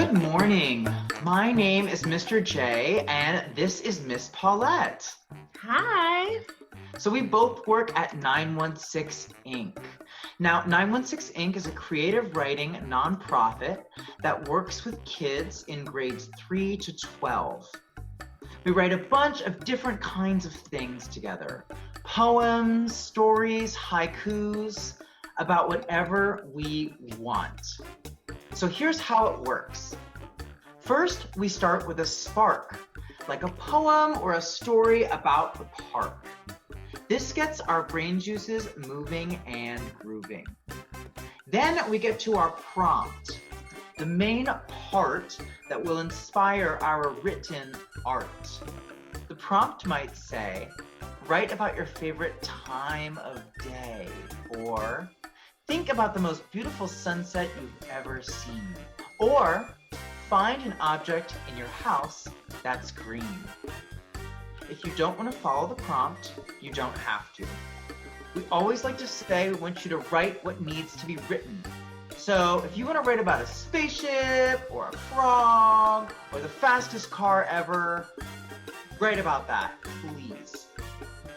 Good morning. My name is Mr. J, and this is Miss Paulette. Hi. So we both work at 916 Inc. Now, 916 Inc. is a creative writing nonprofit that works with kids in grades 3 to 12. We write a bunch of different kinds of things together. Poems, stories, haikus, about whatever we want. So here's how it works. First, we start with a spark, like a poem or a story about the park. This gets our brain juices moving and grooving. Then we get to our prompt, the main part that will inspire our written art. The prompt might say, write about your favorite time of day, or think about the most beautiful sunset you've ever seen, or find an object in your house that's green. If you don't want to follow the prompt, you don't have to. We always like to say we want you to write what needs to be written. So if you want to write about a spaceship or a frog or the fastest car ever, write about that, please.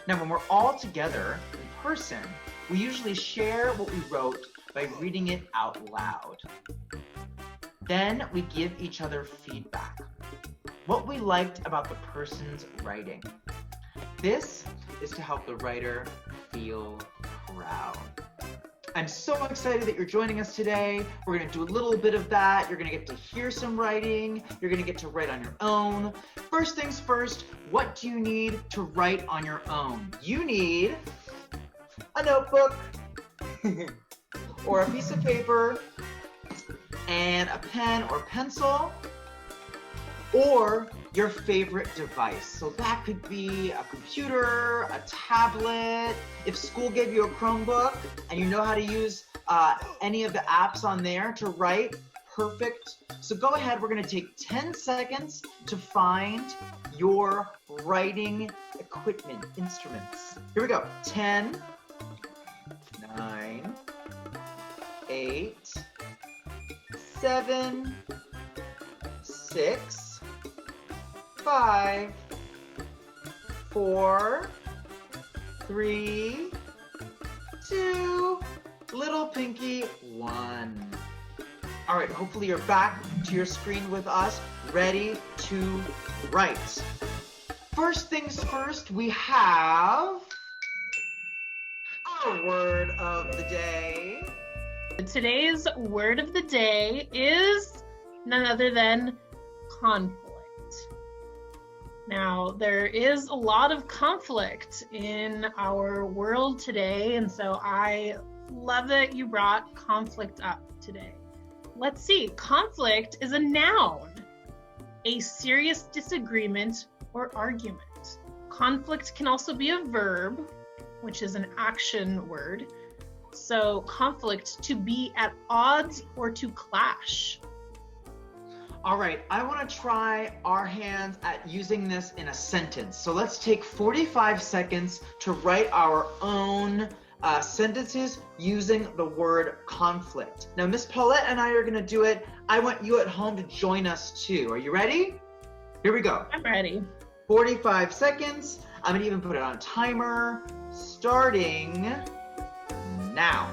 Now, when we're all together in person, we usually share what we wrote by reading it out loud. Then we give each other feedback. What we liked about the person's writing. This is to help the writer feel proud. I'm so excited that you're joining us today. We're going to do a little bit of that. You're going to get to hear some writing. You're going to get to write on your own. First things first, what do you need to write on your own? You need a notebook or a piece of paper and a pen or pencil, or your favorite device. So that could be a computer, a tablet. If school gave you a Chromebook and you know how to use any of the apps on there to write, perfect. So go ahead, we're gonna take 10 seconds to find your writing equipment, instruments. Here we go, 10, 9, 8, 7, 6, 5, 4, 3, 2, little pinky, 1. All right, hopefully you're back to your screen with us, ready to write. First things first, we have our word of the day. Today's word of the day is none other than conflict. Now, there is a lot of conflict in our world today, and so I love that you brought conflict up today. Let's see, conflict is a noun, a serious disagreement or argument. Conflict can also be a verb, which is an action word. So conflict, to be at odds or to clash. All right, I want to try our hands at using this in a sentence. So let's take 45 seconds to write our own sentences using the word conflict. Now, Miss Paulette and I are going to do it. I want you at home to join us too. Are you ready? Here we go. I'm ready. 45 seconds. I'm going to even put it on a timer, starting now.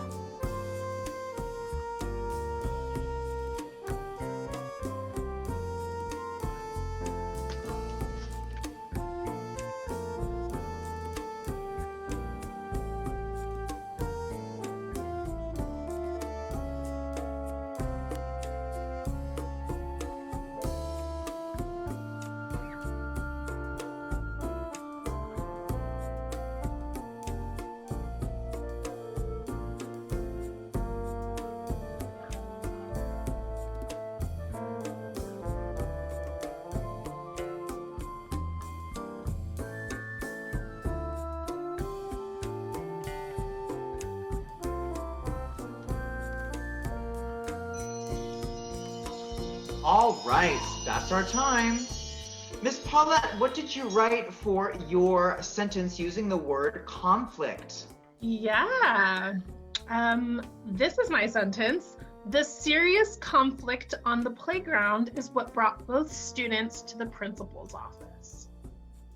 All right, that's our time. Miss Paulette, what did you write for your sentence using the word conflict? Yeah. This is my sentence. The serious conflict on the playground is what brought both students to the principal's office.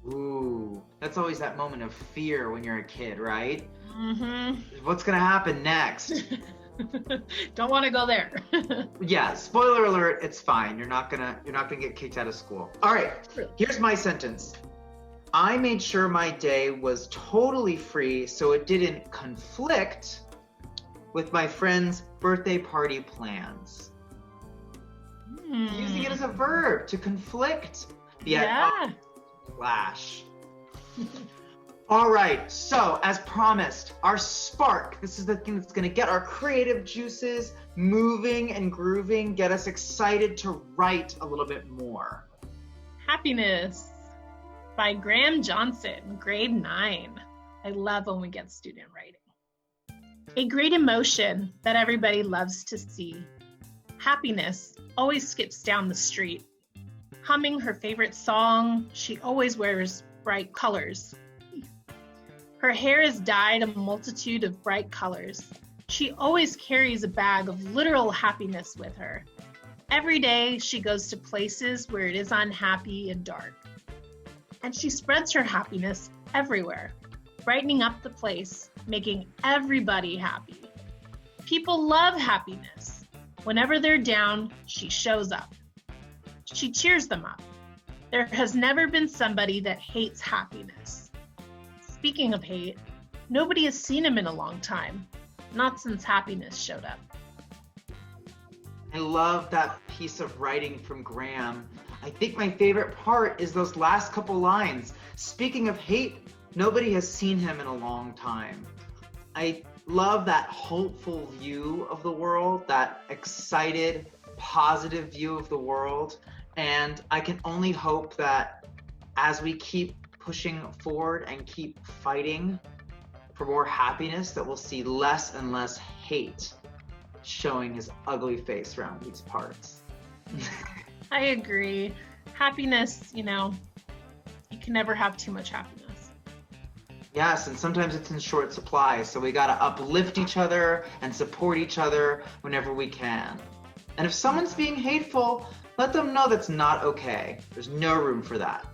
Ooh, that's always that moment of fear when you're a kid, right? Mm-hmm. What's gonna happen next? Don't want to go there. Yeah, spoiler alert, it's fine. You're not gonna get kicked out of school. All right, here's my sentence. I made sure my day was totally free so it didn't conflict with my friend's birthday party plans. Using it as a verb, to conflict. Yeah. Clash. All right, so as promised, our spark. This is the thing that's gonna get our creative juices moving and grooving, get us excited to write a little bit more. Happiness by Graham Johnson, grade 9. I love when we get student writing. A great emotion that everybody loves to see. Happiness always skips down the street. Humming her favorite song, she always wears bright colors. Her hair is dyed a multitude of bright colors. She always carries a bag of literal happiness with her. Every day she goes to places where it is unhappy and dark. And she spreads her happiness everywhere, brightening up the place, making everybody happy. People love happiness. Whenever they're down, she shows up. She cheers them up. There has never been somebody that hates happiness. Speaking of hate, nobody has seen him in a long time, not since happiness showed up. I love that piece of writing from Graham. I think my favorite part is those last couple lines. Speaking of hate, nobody has seen him in a long time. I love that hopeful view of the world, that excited, positive view of the world. And I can only hope that as we keep pushing forward and keep fighting for more happiness, that we'll see less and less hate showing his ugly face around these parts. I agree. Happiness, you can never have too much happiness. Yes, and sometimes it's in short supply, so we gotta uplift each other and support each other whenever we can. And if someone's being hateful, let them know that's not okay. There's no room for that.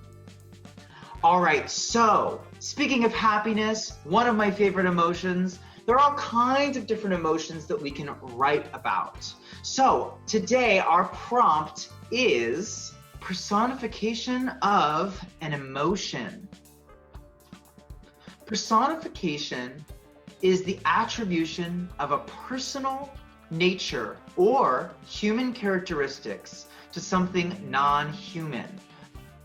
All right, so speaking of happiness, one of my favorite emotions, there are all kinds of different emotions that we can write about. So today our prompt is personification of an emotion. Personification is the attribution of a personal nature or human characteristics to something non-human,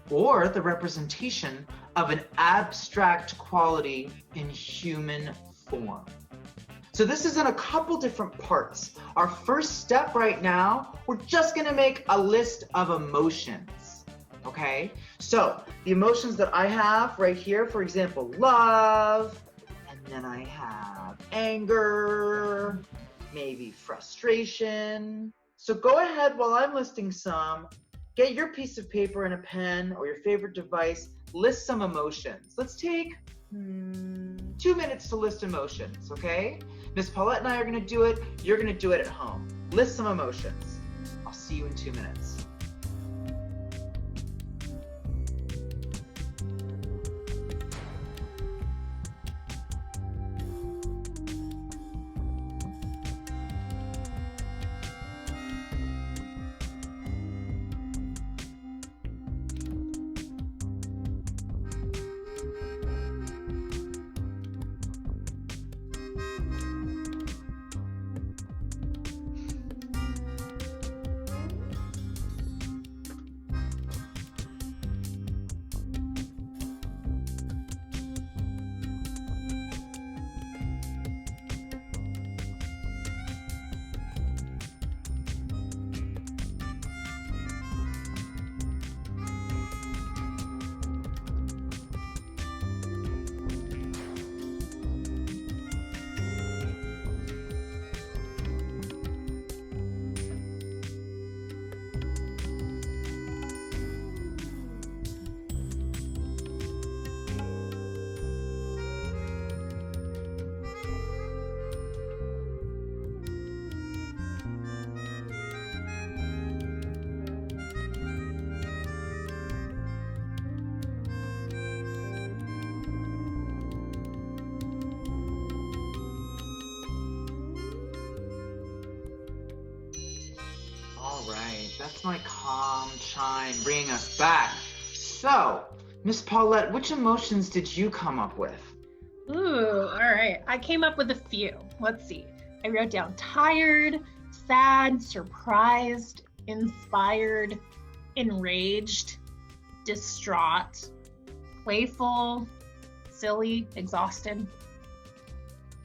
or the representation of an abstract quality in human form. So this is in a couple different parts. Our first step right now, we're just gonna make a list of emotions, okay? So the emotions that I have right here, for example, love, and then I have anger, maybe frustration. So go ahead while I'm listing some, get your piece of paper and a pen or your favorite device, list some emotions. Let's take 2 minutes to list emotions, okay? Miss Paulette and I are gonna do it. You're gonna do it at home. List some emotions. I'll see you in 2 minutes. All right, that's my calm chime bringing us back. So, Miss Paulette, which emotions did you come up with? Ooh, all right. I came up with a few. Let's see. I wrote down tired, sad, surprised, inspired, enraged, distraught, playful, silly, exhausted.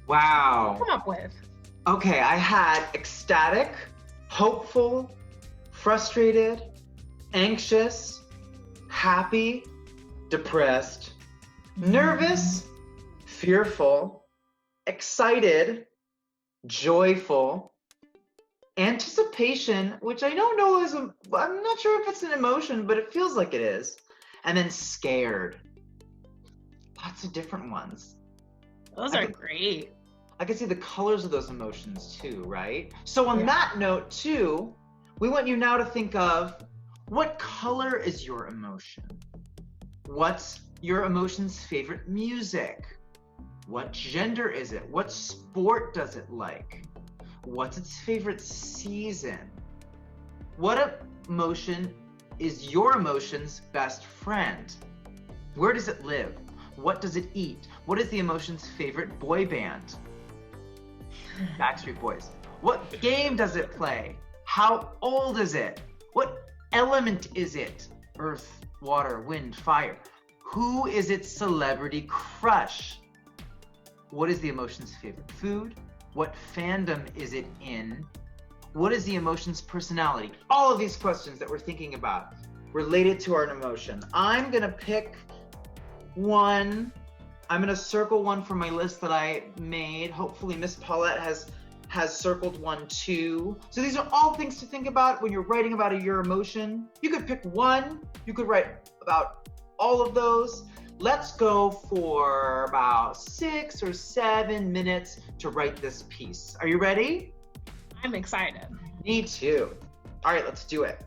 Wow. Come up with. Okay, I had ecstatic, hopeful, frustrated, anxious, happy, depressed, nervous, fearful, excited, joyful, anticipation, which I don't know is, I'm not sure if it's an emotion, but it feels like it is, and then scared. Lots of different ones. Those are great. I can see the colors of those emotions too, right? So on that note too, we want you now to think of what color is your emotion? What's your emotion's favorite music? What gender is it? What sport does it like? What's its favorite season? What emotion is your emotion's best friend? Where does it live? What does it eat? What is the emotion's favorite boy band? Backstreet Boys. What game does it play? How old is it? What element is it? Earth, water, wind, fire. Who is its celebrity crush? What is the emotion's favorite food? What fandom is it in? What is the emotion's personality? All of these questions that we're thinking about related to our emotion. I'm gonna pick one. I'm gonna circle one from my list that I made. Hopefully Miss Paulette has circled one too. So these are all things to think about when you're writing about your emotion. You could pick one, you could write about all of those. Let's go for about 6 or 7 minutes to write this piece. Are you ready? I'm excited. Me too. All right, let's do it.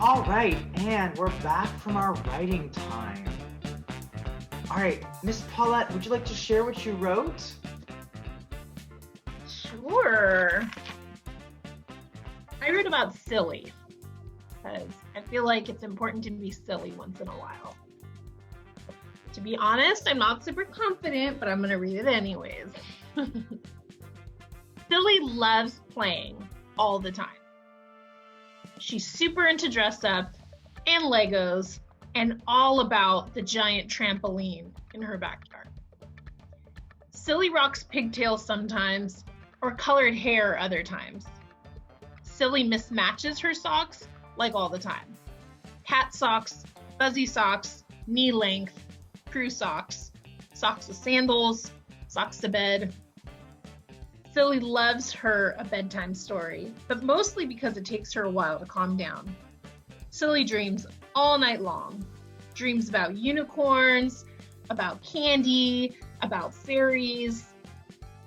All right, and we're back from our writing time. All right, Miss Paulette, would you like to share what you wrote? Sure. I wrote about silly because I feel like it's important to be silly once in a while. To be honest, I'm not super confident, but I'm going to read it anyways. Silly loves playing all the time. She's super into dress up and Legos and all about the giant trampoline in her backyard. Silly rocks pigtails sometimes or colored hair other times. Silly mismatches her socks like all the time. Cat socks, fuzzy socks, knee length, crew socks, socks with sandals, socks to bed. Silly loves her a bedtime story, but mostly because it takes her a while to calm down. Silly dreams all night long. Dreams about unicorns, about candy, about fairies,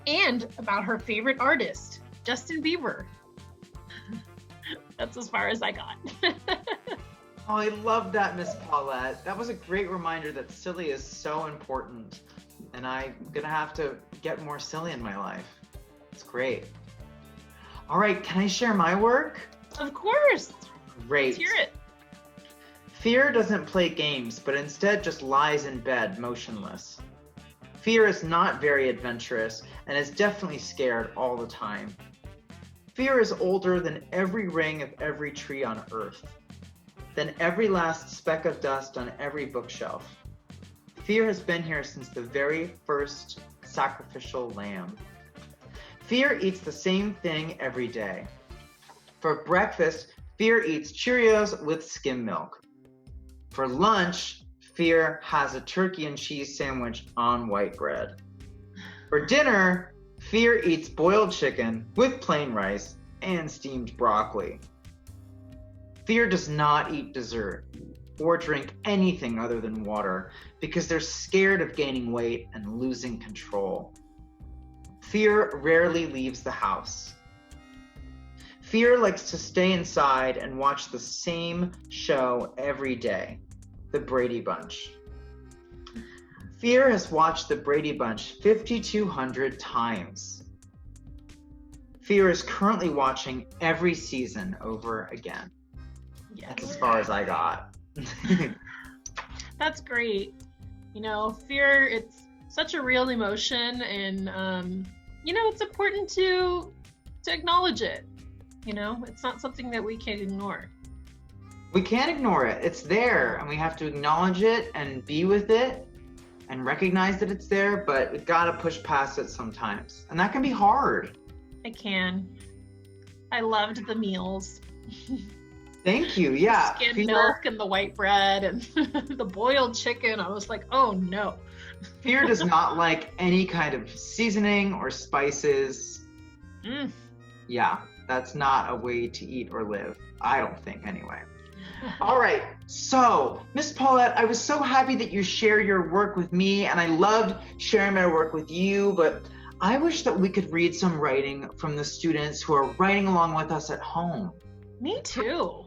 and about her favorite artist, Justin Bieber. That's as far as I got. Oh, I love that, Miss Paulette. That was a great reminder that silly is so important, and I'm gonna have to get more silly in my life. It's great. All right, can I share my work? Of course. Great. Let's hear it. Fear doesn't play games, but instead just lies in bed, motionless. Fear is not very adventurous and is definitely scared all the time. Fear is older than every ring of every tree on earth, than every last speck of dust on every bookshelf. Fear has been here since the very first sacrificial lamb. Fear eats the same thing every day. For breakfast, Fear eats Cheerios with skim milk. For lunch, Fear has a turkey and cheese sandwich on white bread. For dinner, Fear eats boiled chicken with plain rice and steamed broccoli. Fear does not eat dessert or drink anything other than water because they're scared of gaining weight and losing control. Fear rarely leaves the house. Fear likes to stay inside and watch the same show every day, The Brady Bunch. Fear has watched The Brady Bunch 5,200 times. Fear is currently watching every season over again. Yes. That's as far as I got. That's great. You know, fear, it's such a real emotion, and you know, it's important to acknowledge it. You know, it's not something that we can ignore. We can't ignore it. It's there, and we have to acknowledge it and be with it and recognize that it's there, but we've got to push past it sometimes. And that can be hard. I can. I loved the meals. Thank you. Yeah. The skim milk and the white bread and the boiled chicken. I was like, oh no. Fear does not like any kind of seasoning or spices. Yeah, that's not a way to eat or live. I don't think, anyway. All right, so Miss Paulette, I was so happy that you shared your work with me, and I loved sharing my work with you, but I wish that we could read some writing from the students who are writing along with us at home. Me too.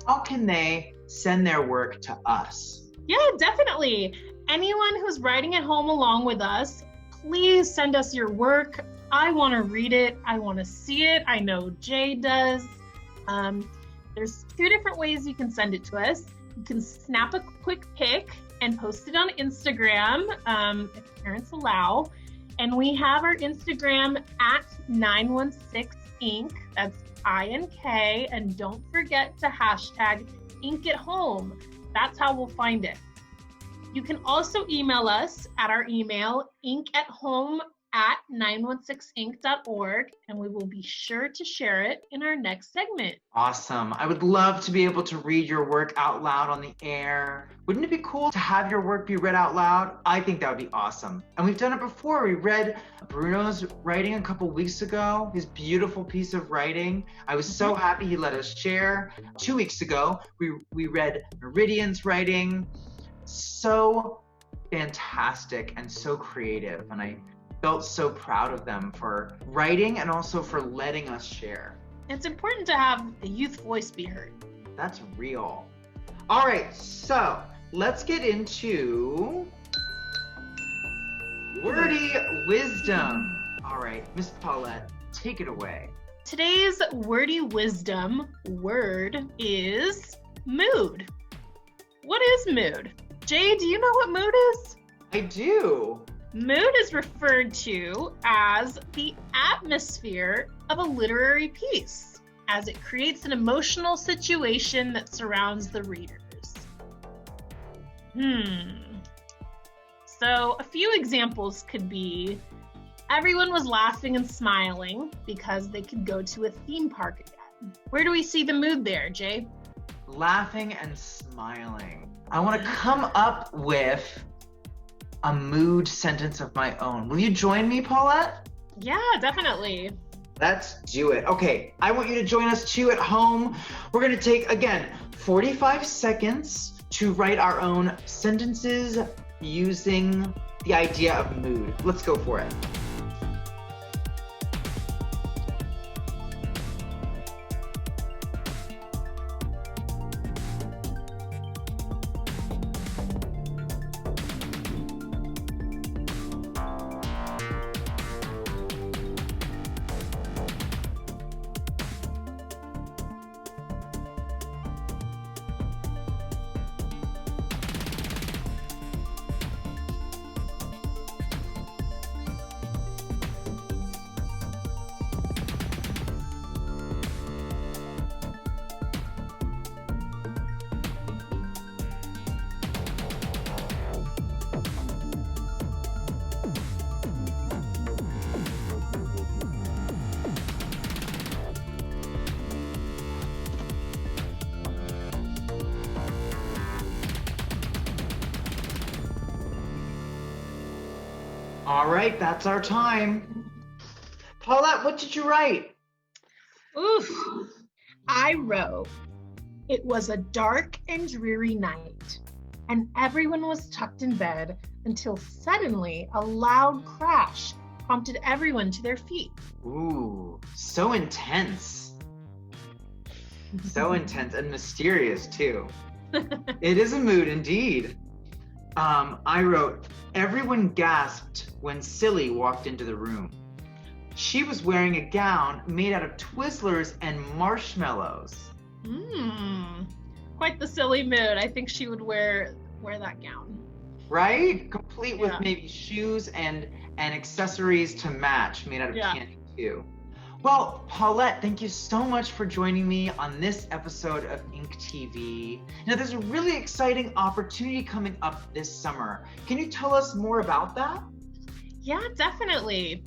How can they send their work to us? Yeah, definitely. Anyone who's writing at home along with us, please send us your work. I want to read it. I want to see it. I know Jay does. There's 2 different ways you can send it to us. You can snap a quick pic and post it on Instagram, if parents allow. And we have our Instagram at 916ink. That's INK. And don't forget to hashtag Ink at Home. That's how we'll find it. You can also email us at our email, inkathome at 916inc.org, and we will be sure to share it in our next segment. Awesome. I would love to be able to read your work out loud on the air. Wouldn't it be cool to have your work be read out loud? I think that would be awesome. And we've done it before. We read Bruno's writing a couple weeks ago, his beautiful piece of writing. I was so happy he let us share. 2 weeks ago, we read Meridian's writing. So fantastic and so creative. And I felt so proud of them for writing and also for letting us share. It's important to have the youth voice be heard. That's real. All right, so let's get into wordy wisdom. All right, Miss Paulette, take it away. Today's wordy wisdom word is mood. What is mood? Jay, do you know what mood is? I do. Mood is referred to as the atmosphere of a literary piece, as it creates an emotional situation that surrounds the readers. So a few examples could be, everyone was laughing and smiling because they could go to a theme park again. Where do we see the mood there, Jay? Laughing and smiling. I want to come up with a mood sentence of my own. Will you join me, Paulette? Yeah, definitely. Let's do it. Okay, I want you to join us too at home. We're going to take, again, 45 seconds to write our own sentences using the idea of mood. Let's go for it. All right, that's our time. Paulette, what did you write? Oof. I wrote, it was a dark and dreary night, and everyone was tucked in bed until suddenly a loud crash prompted everyone to their feet. Ooh, so intense. So intense and mysterious too. It is a mood indeed. I wrote, everyone gasped when Silly walked into the room. She was wearing a gown made out of Twizzlers and marshmallows. Quite the silly mood. I think she would wear that gown. Right? Complete with maybe shoes and accessories to match, made out of candy too. Well, Paulette, thank you so much for joining me on this episode of Ink TV. Now, there's a really exciting opportunity coming up this summer. Can you tell us more about that? Yeah, definitely.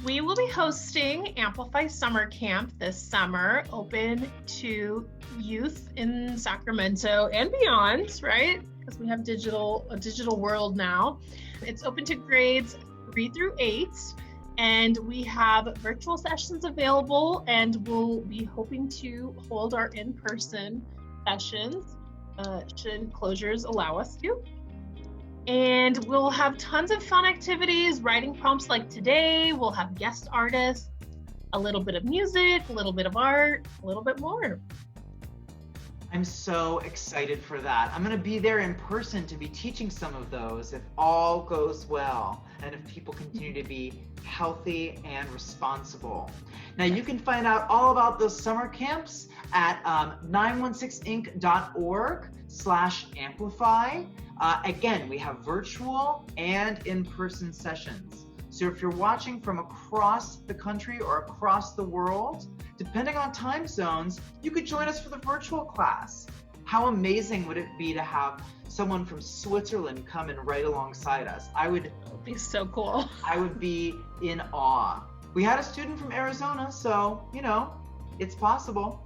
We will be hosting Amplifi Summer Camp this summer, open to youth in Sacramento and beyond, right? Because we have a digital world now. It's open to grades 3 through 8. And we have virtual sessions available, and we'll be hoping to hold our in-person sessions should closures allow us to. And we'll have tons of fun activities, writing prompts like today. We'll have guest artists, a little bit of music, a little bit of art, a little bit more. I'm so excited for that. I'm going to be there in person to be teaching some of those if all goes well and if people continue to be healthy and responsible. Now, you can find out all about those summer camps at 916inc.org/amplify. Again, we have virtual and in-person sessions. So if you're watching from across the country or across the world, depending on time zones, you could join us for the virtual class. How amazing would it be to have someone from Switzerland come and write alongside us? That would be so cool. I would be in awe. We had a student from Arizona, so, it's possible.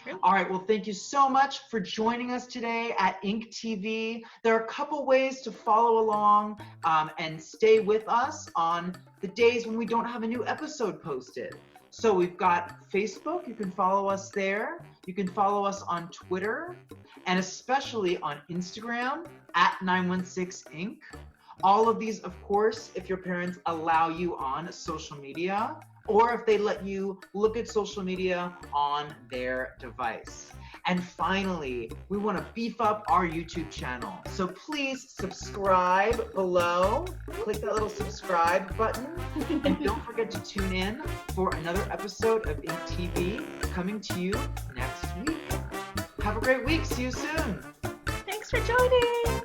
True. All right, well, thank you so much for joining us today at Ink TV. There are a couple ways to follow along and stay with us on the days when we don't have a new episode posted. So we've got Facebook, you can follow us there. You can follow us on Twitter, and especially on Instagram at 916Inc. All of these, of course, if your parents allow you on social media, or if they let you look at social media on their device. And finally, we want to beef up our YouTube channel. So please subscribe below. Click that little subscribe button. And don't forget to tune in for another episode of Ink TV coming to you next week. Have a great week. See you soon. Thanks for joining.